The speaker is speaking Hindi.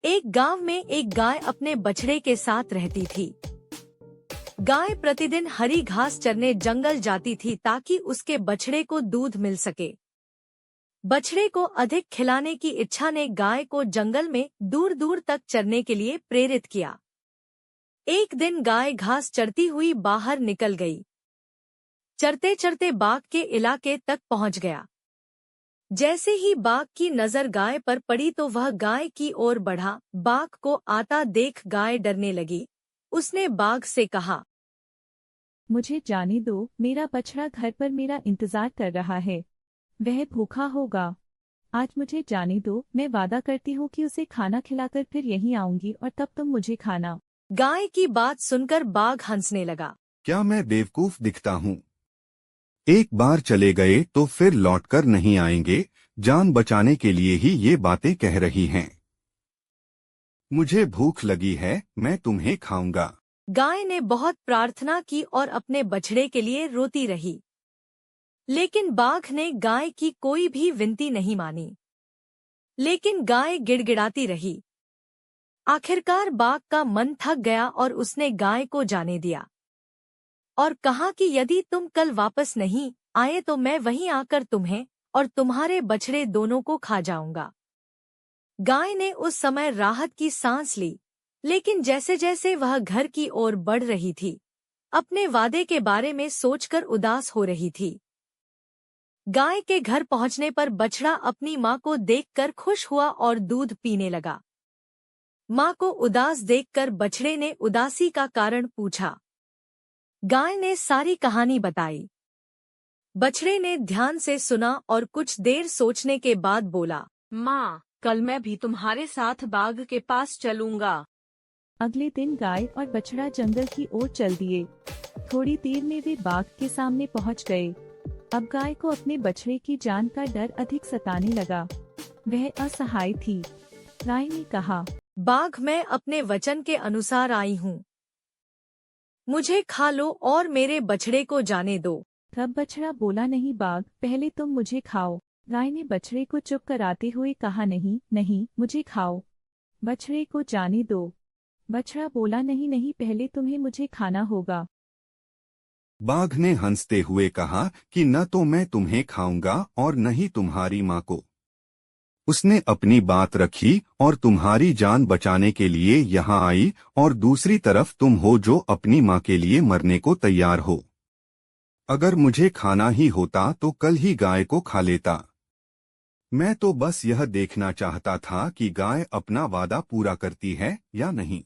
एक गांव में एक गाय अपने बछड़े के साथ रहती थी। गाय प्रतिदिन हरी घास चरने जंगल जाती थी ताकि उसके बछड़े को दूध मिल सके। बछड़े को अधिक खिलाने की इच्छा ने गाय को जंगल में दूर दूर तक चरने के लिए प्रेरित किया। एक दिन गाय घास चरती हुई बाहर निकल गई। चरते चरते बाघ के इलाके तक पहुंच गया। जैसे ही बाघ की नजर गाय पर पड़ी तो वह गाय की ओर बढ़ा। बाघ को आता देख गाय डरने लगी। उसने बाघ से कहा, मुझे जाने दो, मेरा बछड़ा घर पर मेरा इंतजार कर रहा है। वह भूखा होगा। आज मुझे जाने दो, मैं वादा करती हूँ कि उसे खाना खिलाकर फिर यहीं आऊंगी और तब तुम मुझे खाना। गाय की बात सुनकर बाघ हंसने लगा। क्या मैं बेवकूफ दिखता हूँ? एक बार चले गए तो फिर लौटकर नहीं आएंगे। जान बचाने के लिए ही ये बातें कह रही हैं। मुझे भूख लगी है, मैं तुम्हें खाऊंगा। गाय ने बहुत प्रार्थना की और अपने बछड़े के लिए रोती रही, लेकिन बाघ ने गाय की कोई भी विनती नहीं मानी। लेकिन गाय गिड़गिड़ाती रही। आखिरकार बाघ का मन थक गया और उसने गाय को जाने दिया और कहा कि यदि तुम कल वापस नहीं आए तो मैं वहीं आकर तुम्हें और तुम्हारे बछड़े दोनों को खा जाऊंगा। गाय ने उस समय राहत की सांस ली, लेकिन जैसे जैसे वह घर की ओर बढ़ रही थी, अपने वादे के बारे में सोचकर उदास हो रही थी। गाय के घर पहुंचने पर बछड़ा अपनी मां को देखकर खुश हुआ और दूध पीने लगा। मां को उदास देखकर बछड़े ने उदासी का कारण पूछा। गाय ने सारी कहानी बताई। बछड़े ने ध्यान से सुना और कुछ देर सोचने के बाद बोला, माँ, कल मैं भी तुम्हारे साथ बाघ के पास चलूंगा। अगले दिन गाय और बछड़ा जंगल की ओर चल दिए। थोड़ी देर में वे बाघ के सामने पहुंच गए। अब गाय को अपने बछड़े की जान का डर अधिक सताने लगा। वह असहाय थी। गाय ने कहा, बाघ, मैं अपने वचन के अनुसार आई हूँ। मुझे खा लो और मेरे बछड़े को जाने दो। तब बछड़ा बोला, नहीं बाघ, पहले तुम मुझे खाओ। गाय ने बछड़े को चुप कराते हुए कहा, नहीं नहीं, मुझे खाओ। बछड़े को जाने दो। बछड़ा बोला, नहीं नहीं, पहले तुम्हें मुझे खाना होगा। बाघ ने हंसते हुए कहा कि न तो मैं तुम्हें खाऊंगा और न ही तुम्हारी माँ को। उसने अपनी बात रखी और तुम्हारी जान बचाने के लिए यहाँ आई, और दूसरी तरफ तुम हो जो अपनी माँ के लिए मरने को तैयार हो। अगर मुझे खाना ही होता तो कल ही गाय को खा लेता। मैं तो बस यह देखना चाहता था कि गाय अपना वादा पूरा करती है या नहीं।